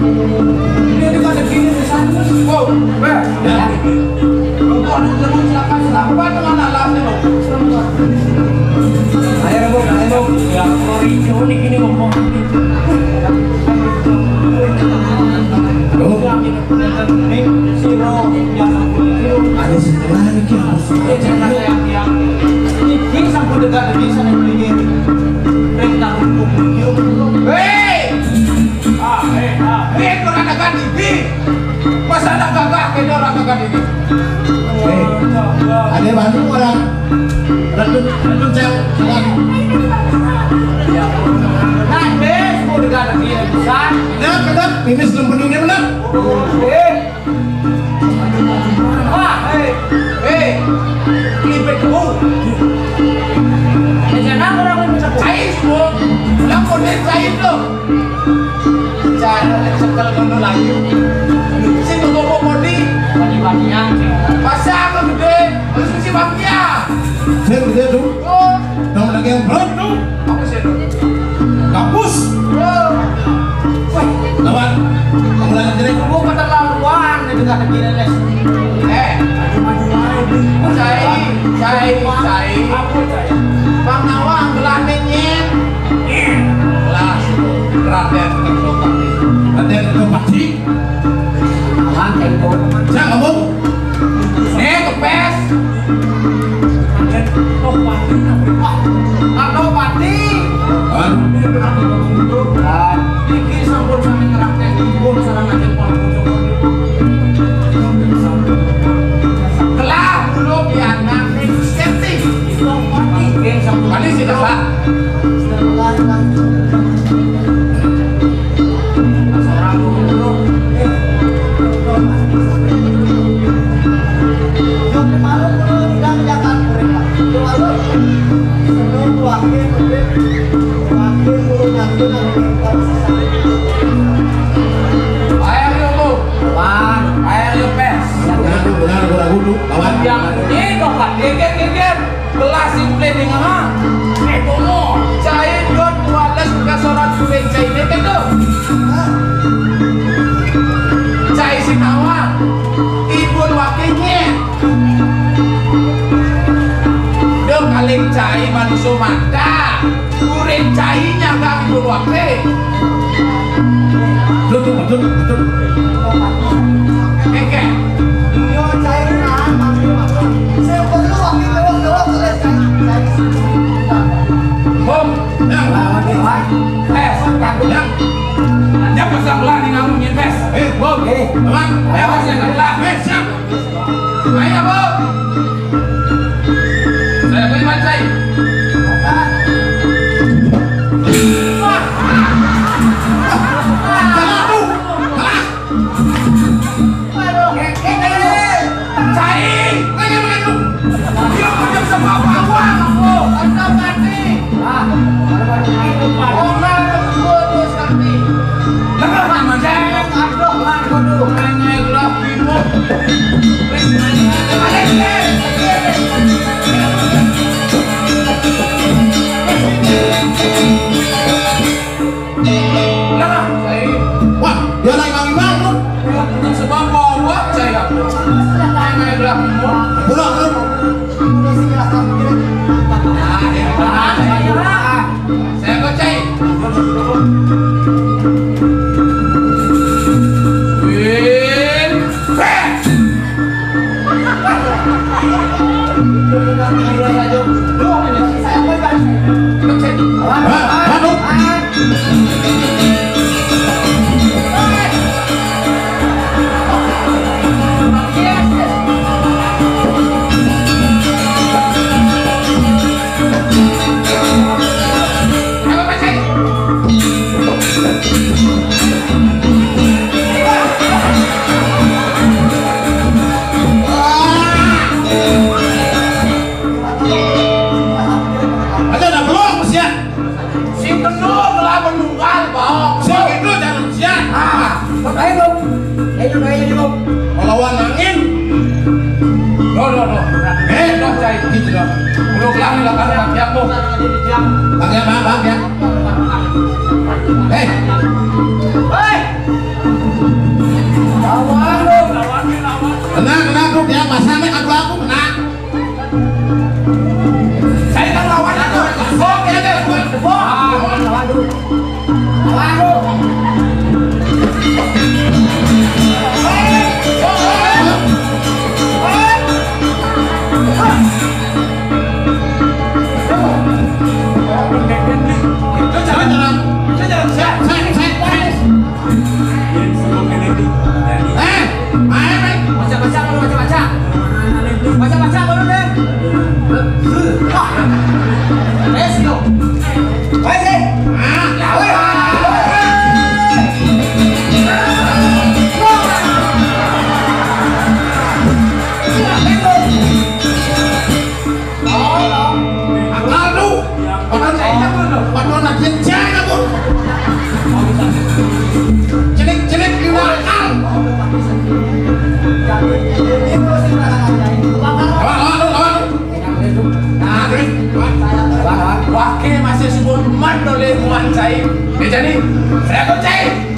Ini ada gini di sana. Oh, ya. Untuk silakan dengan alatnya loh. Ayo Bu, ya Florijo ini gini ngomong. Ada setelah ini ini sampai dekat di sana ini. Perintah hukum. Hei, ini orang agak ini. Masa ada gagak ini orang agak ini. Ada Bandung orang. Redun cel. Ya. Nah, bes mau dekat di besar. Nah, kedap ini sebelum penuhnya benar. Klipet kamu. Jangan orang cair semua. Lang model cair tu. Jangan sekal kamu lagi. Sini bawa modi. Bagi-bagian. Pasang ke gede. Harus mesti bagian. Saya gede tu. Nama lagi yang berat tu. Apa sih tu? Kapus. Lawan. Kamu lagi jadi. Kamu keterlaluan. Itu kata gini les. Cai. Bang Nawang gelaningin. Kelas Raden Ketopati. Raden Ketopati. Nawang tempo. Jangan ngomong. Kepes. Raden Ketopati. Ketopati. Iki sampun sami ngerake dipun sareng Raden Ketopati. Kali sih Pak. Cai manusia mata, kuring cainya gak berwakil. Betul. Oke. Yo cai nah, saya perlu wakil lewat tulis cai. Bom, yang yang pasang lah di kamu nyintes. Bom, teman, ayo pasang lah, siap. Ayo bom. Saya beri bancai. Hei! jadi saya percaya.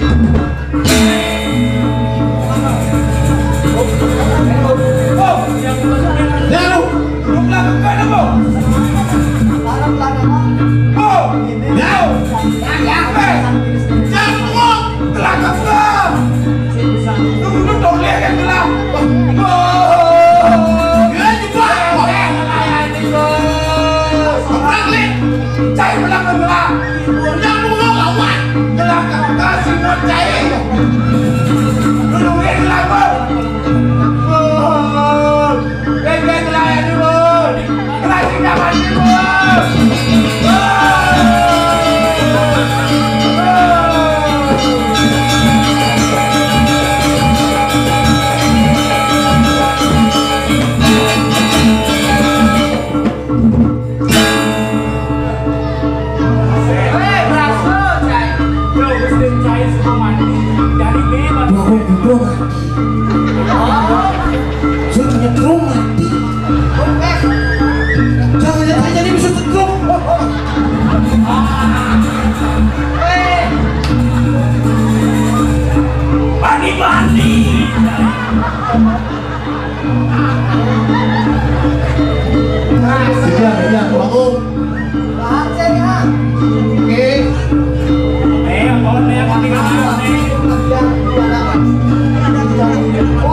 Oke.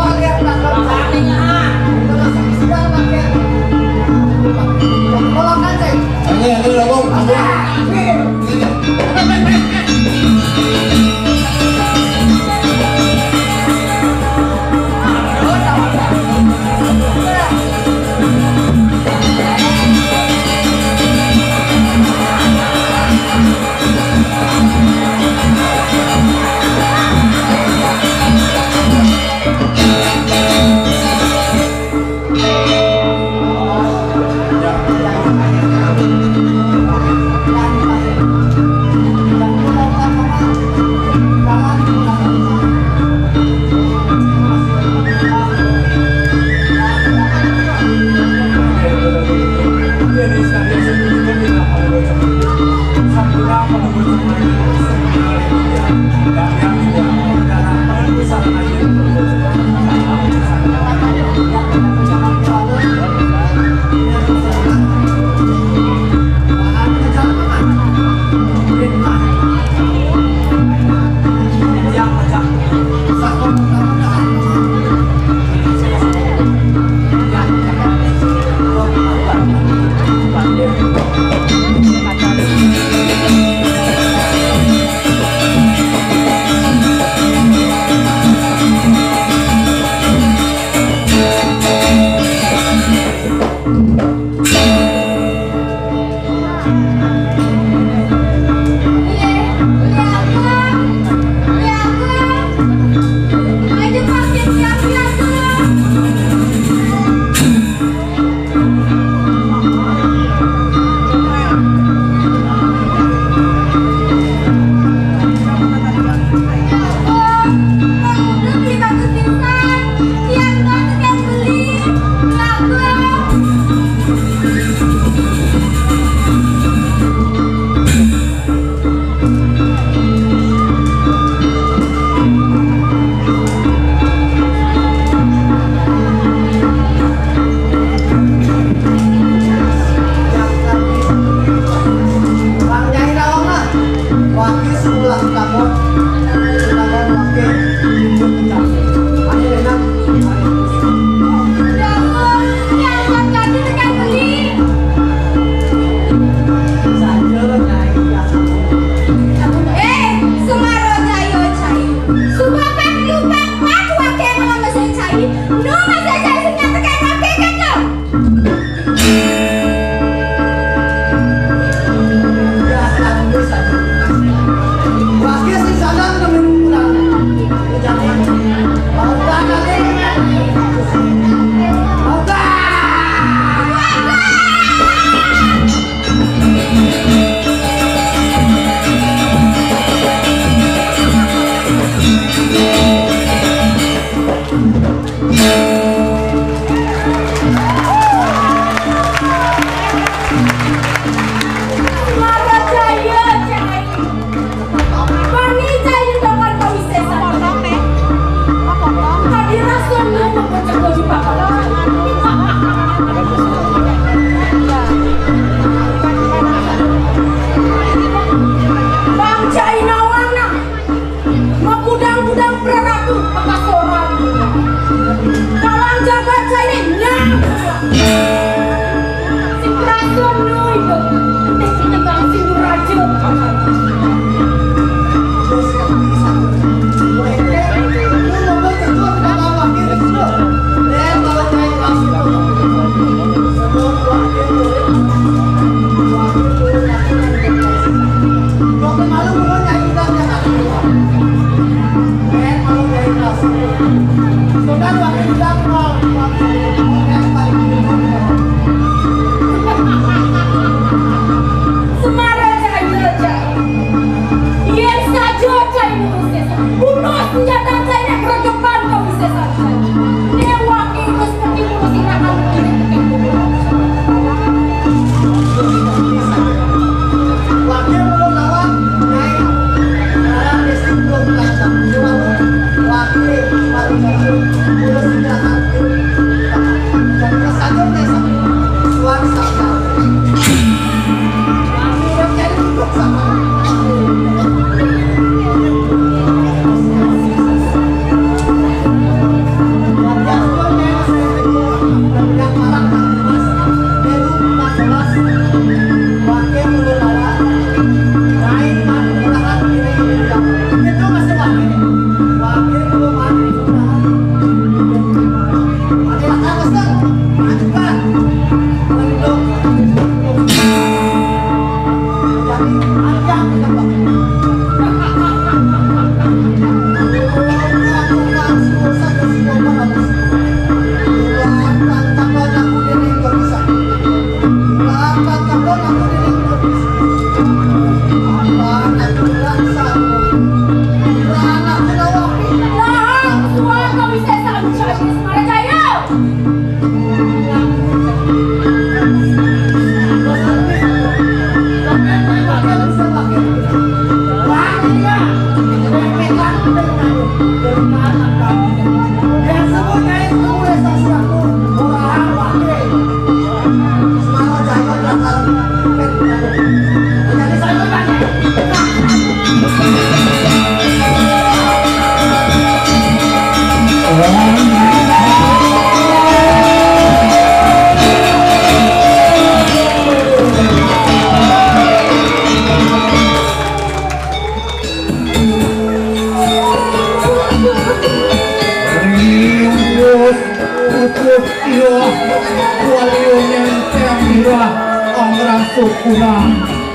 Kurang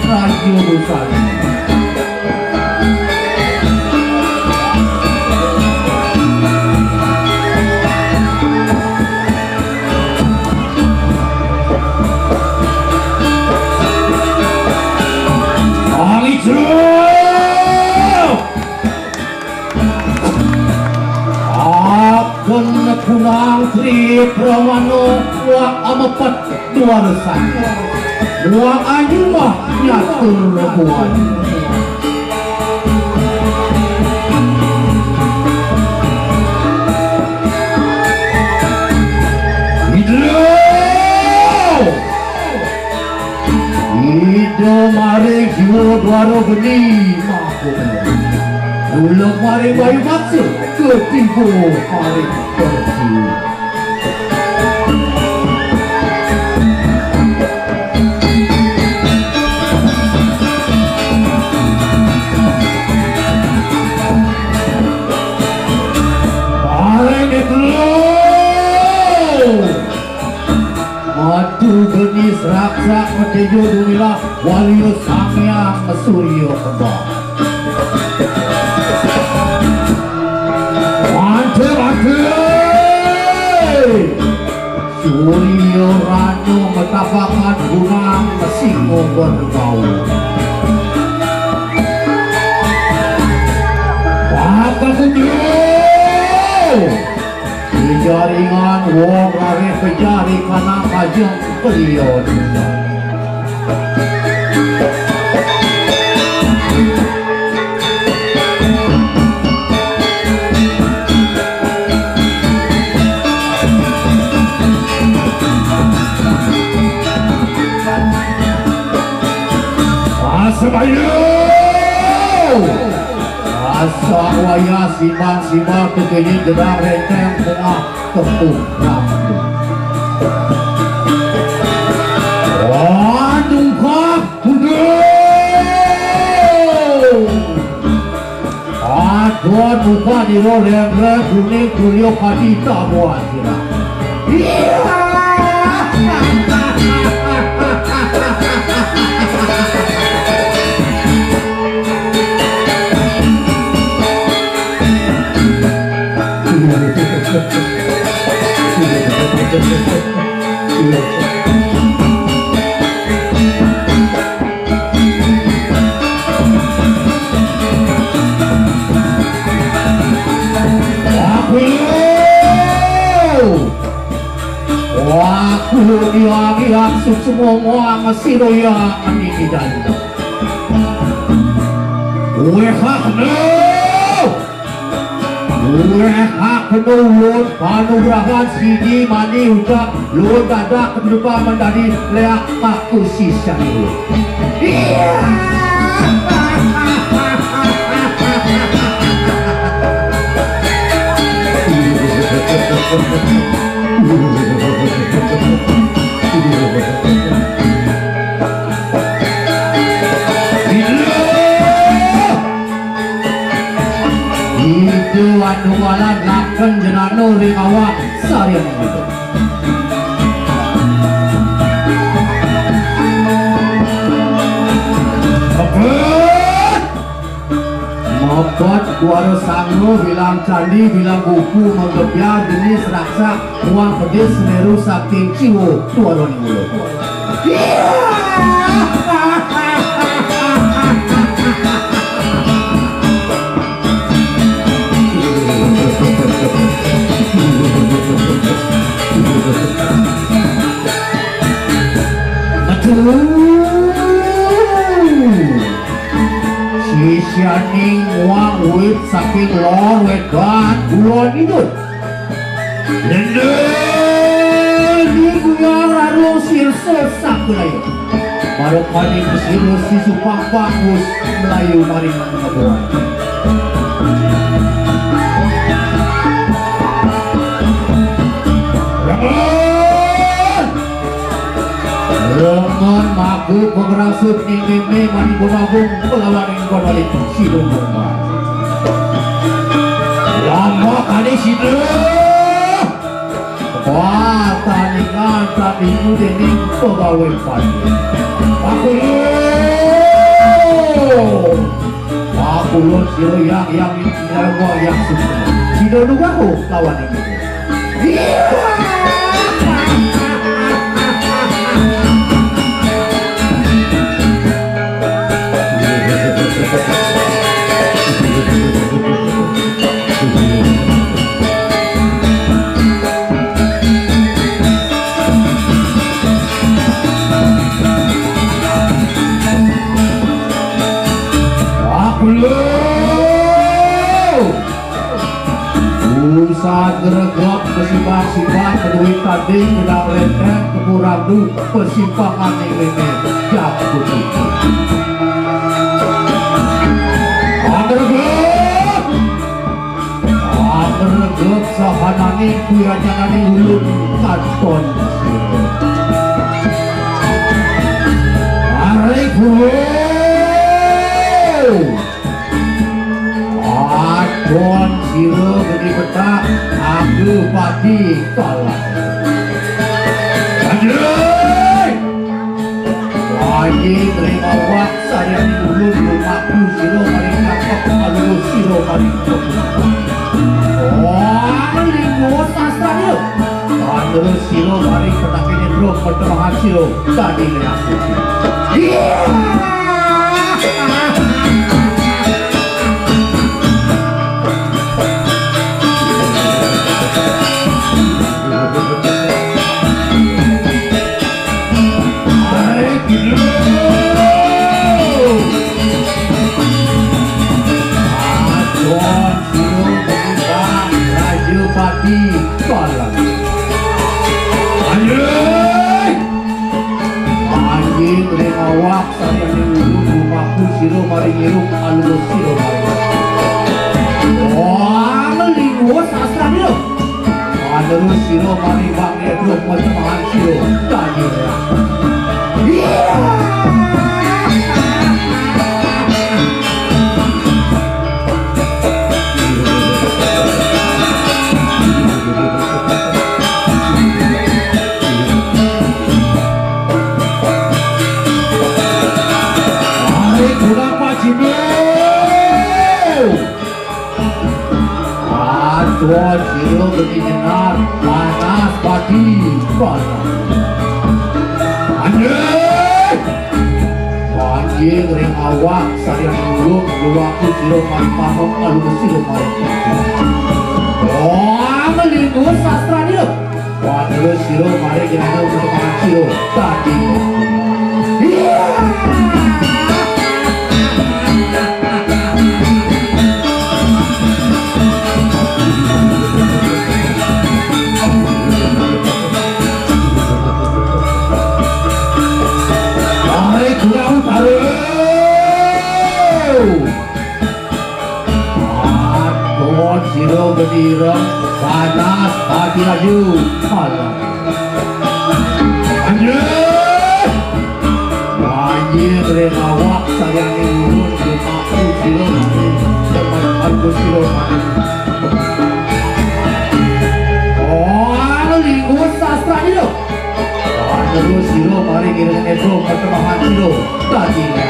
radio besar akan kunang Tri Pramano wa amapat dua resan Buang ayu mah nyatur rebuan Hidup maring jiwa dwaro geni Dulu maring bayu maksud ketipu maring pergi Matu genis raksa metejo dumilah waliyo samyang suryo kembang Mante suryo ranyo metapakan gunang mesingo berbau Maka jaringan wong rare pejari kana kajeng beliau Asabayu asa waya simbang kekenyi gedang renteng tengah tepuk rambut Waduh kak Aduan muka di roleng kuning kuliah kadita buat kira Aku diagi-agi semua masiro yang ini dan Wehak lun panugrahan sini mani ucap lun dadak kedepan menjadi leak maku sisa lun itu anu malan laken jenano ring awak sarian itu Mopot kuara sangro bilang candi bilang buku menggebiar jenis raksa uang pedis semeru saking ciwo tuaron mulut Sisyaning uang wit saking lor wedan ulon itu Nendel di guyang rarung sirso sak Melayu baru kali kesiru si supang bagus Melayu maring mengebuan Aku pengerasut ning meme manigonagung pelawan ing konolik sidung domba. Lama kali sidung. Wah, taningan tadi dening pegawai padi. Aku lo siro yang nyawa yang suka. Sidung domba lawan ini. Saat geregap kesimpang-simpang kedui tadi tidak lenteng kekurang du persimpangan ini jak putih. Agregap sahanani kuyajanani ulun kanton siro. Arek Adon siro gede petak aku padi kalah. Anjay wajib terima wak sayang ulun rumahku siro paling cakep kalau siro paling cakep. Wah lingkungan sastra terus siro paling petak ini bro pertemahan siro tadi dengan aku. Pati kalah. Anjing lewak saya dulu rumahku siro maring iruk alus siro maring. Wah melingkuh sastra dia. Alus siro maring bang edruk macam siro tadi ya. Tuan siro berkenyar panas padi panas. Anjing anjing ring awak saya dulu waktu siro main pahok lalu siro main padi. Wah melingkuh sastra dia. Wah terus siro mari kita bermain siro tadi. Siro berdirang panas hati laju malam. Anjir anjir renawak sayang urun rumahku siro teman-temanku siro malam. Oh lingkungan sastra itu. Terus siro mari ngirim itu perkembangan siro tadi ya.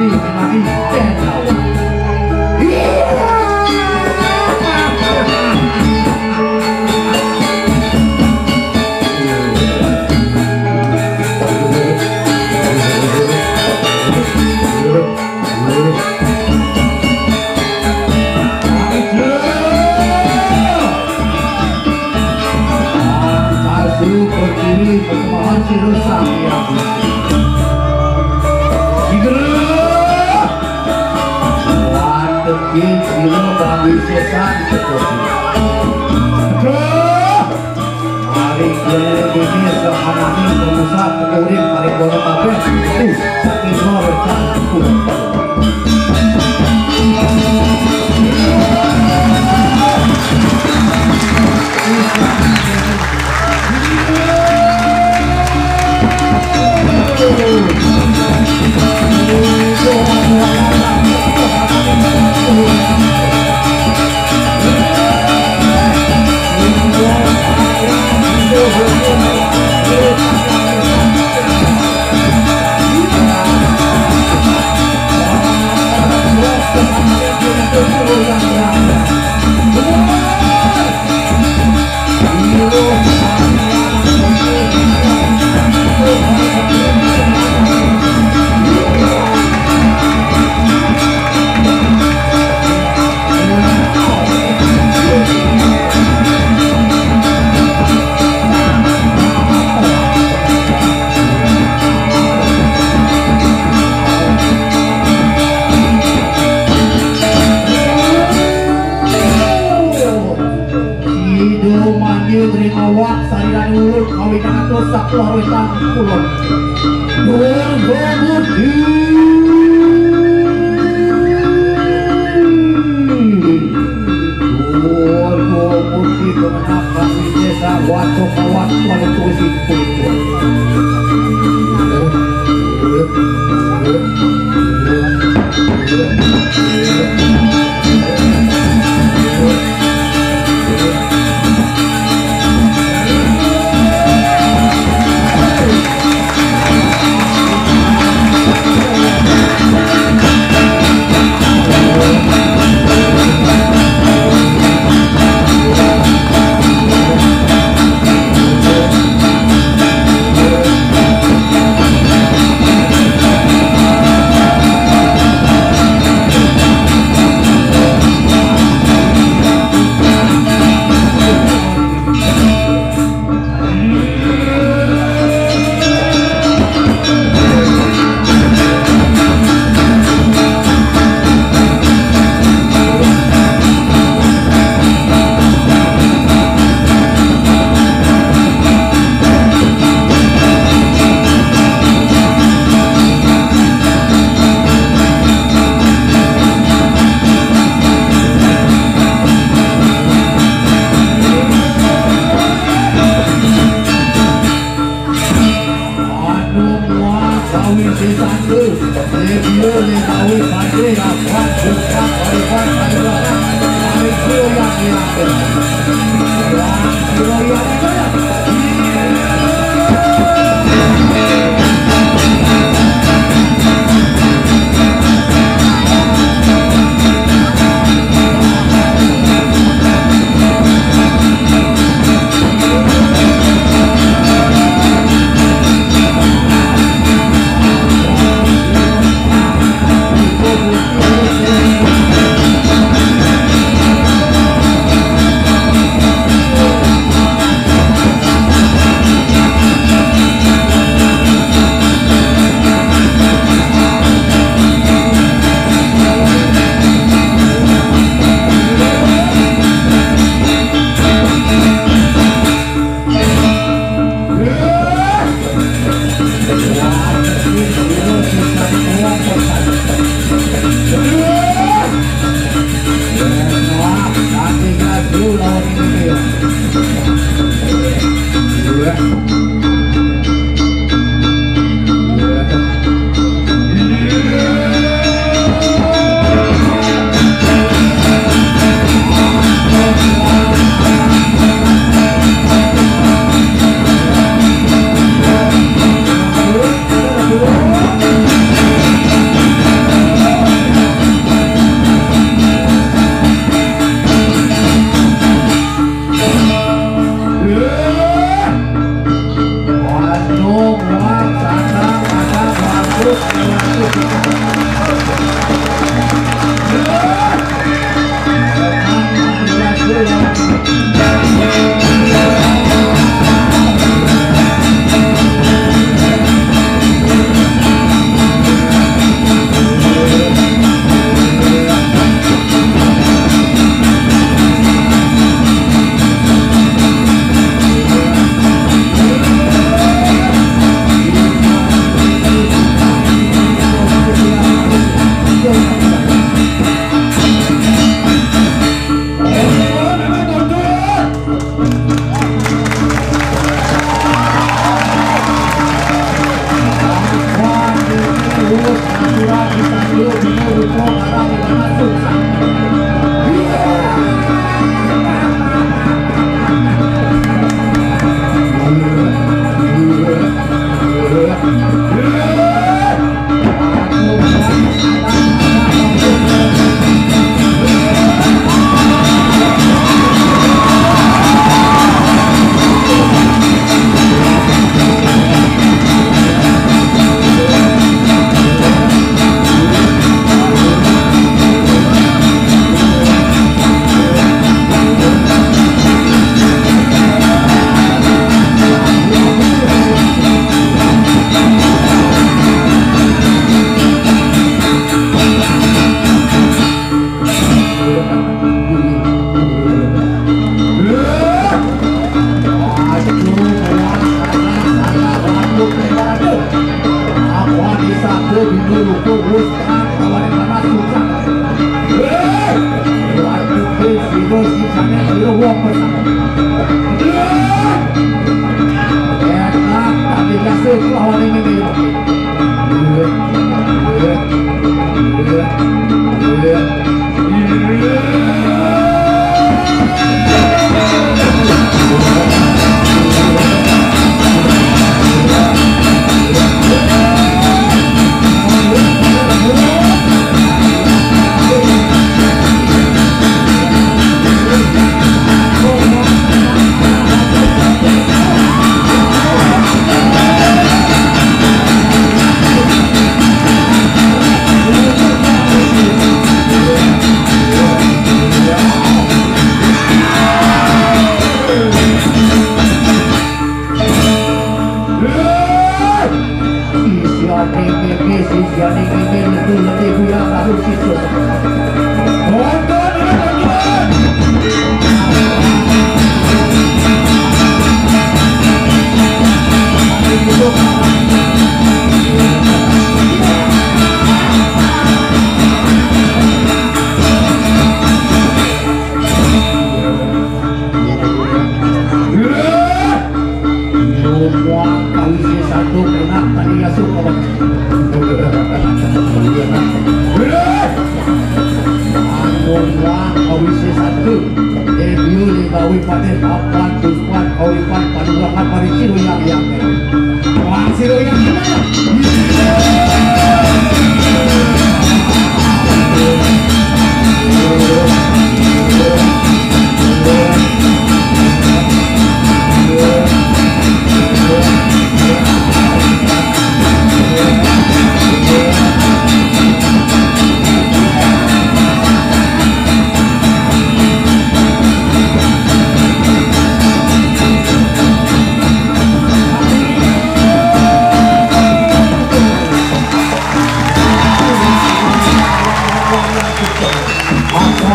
menjadi channel. Berdiri perkembangan si rusak yang Wadegin silo bagi sesan hari ini semanami pengusaha pengurim hari bono kabeh saking rekan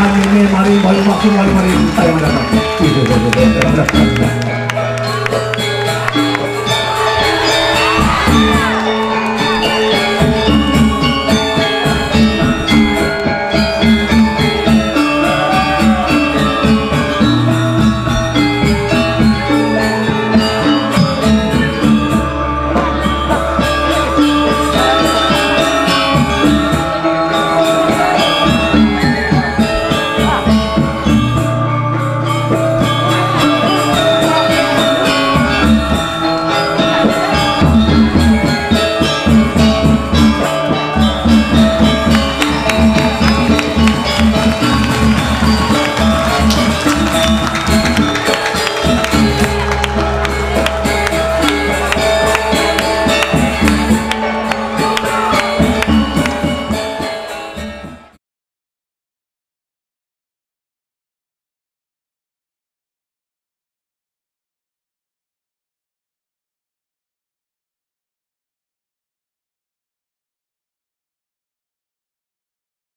Mari, mari, mari, mari, mari, mari, mari, mari, mari, mari, mari, mari, mari, mari, mari,